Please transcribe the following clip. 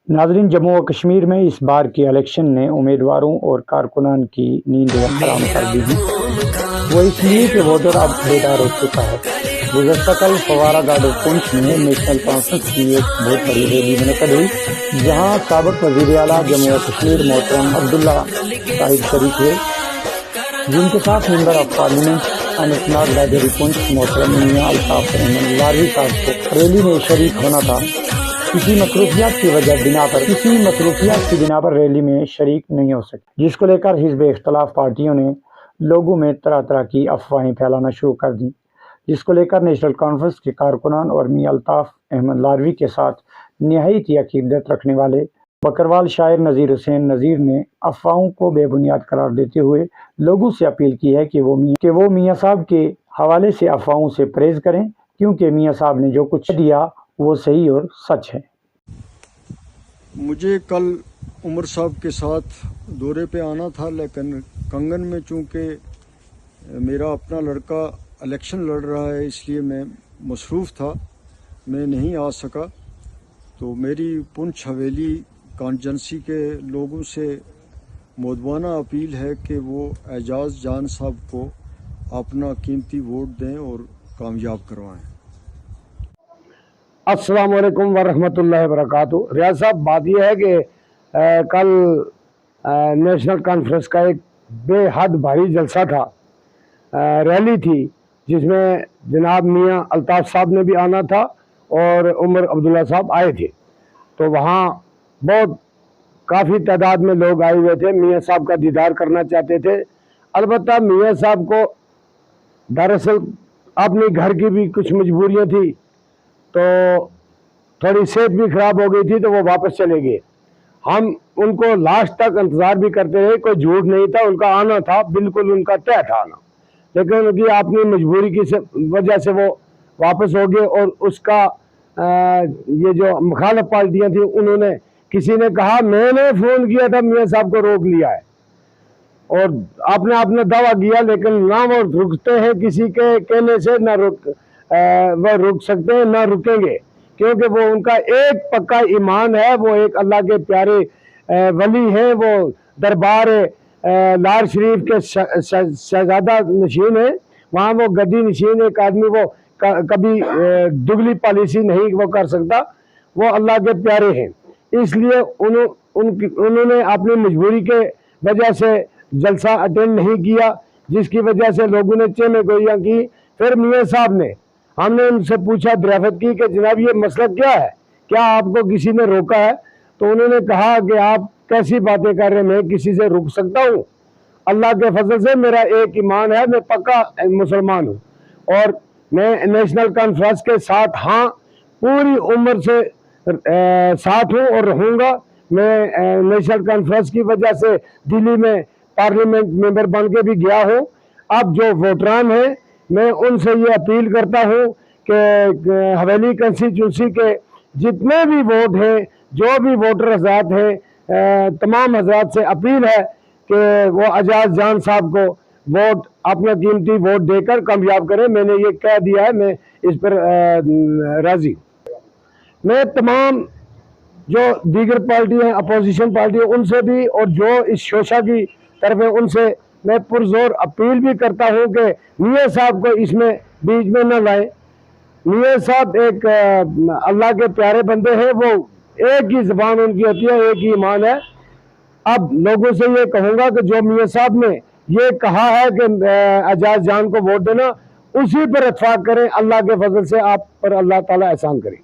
नाज़रीन, जम्मू व कश्मीर में इस बार के इलेक्शन ने उम्मीदवारों और कारकुनान की नींद हराम कर दी है। वो इसलिए कि वोटर अब बेदार हो चुका है। गुज़श्ता कल फवारा गार्ड पुंछ में नेशनल कॉन्फ्रेंस की एक बहुत बड़ी रैली मुनक़द हुई, जहाँ साबिक़ वज़ीर आला जम्मू व कश्मीर मोहतरम अब्दुल्ला साहिब शरीक हुए, जिनके साथ member of parliament Anantnag Lahori Poonch मोहतरम मियां अल्ताफ अहमद लारवी साहब को रैली में शरीक होना था। किसी मसरूफियात की बिना पर रैली में शरीक नहीं हो सके, जिसको लेकर हिज़्ब इख्तिलाफ पार्टियों ने लोगों में तरह तरह की अफवाहें फैलाना शुरू कर दी, जिसको लेकर नेशनल कॉन्फ्रेंस के कारकुनान और मियां अल्ताफ अहमद लारवी के साथ निहायत अकीदत रखने वाले बकरवाल शायर नज़ीर हुसैन नज़ीर ने अफवाहों को बेबुनियाद करार देते हुए लोगों से अपील की है कि वो मियां साहब के हवाले से अफवाहों से परहेज़ करें, क्योंकि मियां साहब ने जो कुछ दिया वो सही और सच है। मुझे कल उमर साहब के साथ दौरे पे आना था, लेकिन कंगन में चूँकि मेरा अपना लड़का इलेक्शन लड़ रहा है, इसलिए मैं मसरूफ़ था, मैं नहीं आ सका। तो मेरी पुंछ हवेली कॉन्स्टिट्यूंसी के लोगों से मुद्दाना अपील है कि वो एजाज जान साहब को अपना कीमती वोट दें और कामयाब करवाएं। अस्सलाम वालेकुम वरहमतुल्लाहि वबरकातुहू। रियाज साहब, बात यह है कि कल नेशनल कॉन्फ्रेंस का एक बेहद भारी जलसा था, रैली थी, जिसमें जनाब मियां अल्ताफ़ साहब ने भी आना था और उमर अब्दुल्ला साहब आए थे। तो वहाँ बहुत काफ़ी तादाद में लोग आए हुए थे, मियां साहब का दीदार करना चाहते थे। अलबत्ता मियां साहब को दरअसल अपने घर की भी कुछ मजबूरियाँ थी, तो थोड़ी सेहत भी ख़राब हो गई थी, तो वो वापस चले गए। हम उनको लास्ट तक इंतज़ार भी करते रहे, कोई झूठ नहीं था, उनका आना था, बिल्कुल उनका तय था आना, लेकिन उनकी अपनी मजबूरी की वजह से वो वापस हो गए। और उसका ये जो मुखालिफ पार्टियाँ थी, उन्होंने, किसी ने कहा मैंने फ़ोन किया था, मियां साहब को रोक लिया है, और आपने अपना दावा किया, लेकिन ना वो रुकते हैं, किसी के कहने से ना वह रुक सकते हैं ना रुकेंगे, क्योंकि वो उनका एक पक्का ईमान है, वो एक अल्लाह के प्यारे वली हैं, वो दरबार लार शरीफ के शहजादा नशीन है, वहाँ वो गद्दी नशीन एक आदमी, वो कभी दुगली पॉलिसी नहीं वो कर सकता, वो अल्लाह के प्यारे हैं। इसलिए उन्होंने अपनी मजबूरी के वजह से जलसा अटेंड नहीं किया, जिसकी वजह से लोगों ने चेमे गोइयाँ की। फिर मियां साहब ने, हमने उनसे पूछा, दरियाफ्त की कि जनाब ये मसला क्या है, क्या आपको किसी ने रोका है? तो उन्होंने कहा कि आप कैसी बातें कर रहे हैं, मैं किसी से रुक सकता हूँ? अल्लाह के फजल से मेरा एक ईमान है, मैं पक्का मुसलमान हूँ और मैं नेशनल कॉन्फ्रेंस के साथ, हाँ, पूरी उम्र से साथ हूँ और रहूँगा। मैं नेशनल कॉन्फ्रेंस की वजह से दिल्ली में पार्लियामेंट मेंबर बन के भी गया हूँ। अब जो वोटरान हैं, मैं उनसे ये अपील करता हूँ कि हवेली कंस्टिट्यूंसी के जितने भी वोट हैं, जो भी वोटर हजरात हैं, तमाम हजरात से अपील है कि वो एजाज जान साहब को वोट, अपना कीमती वोट देकर कामयाब करें। मैंने ये कह दिया है, मैं इस पर राजी। मैं तमाम जो दीगर पार्टियाँ, अपोजिशन पार्टियाँ, उनसे भी, और जो इस शोशा की तरफ है, उनसे मैं पुरजोर अपील भी करता हूँ कि मियां साहब को इसमें बीच में न लाएं। मियां साहब एक अल्लाह के प्यारे बंदे हैं, वो एक ही ज़बान उनकी होती है, एक ही ईमान है। अब लोगों से ये कहूँगा कि जो मियां साहब ने ये कहा है कि एजाज जान को वोट देना, उसी पर इत्फाक करें। अल्लाह के फजल से आप पर अल्लाह ताला एहसान करे।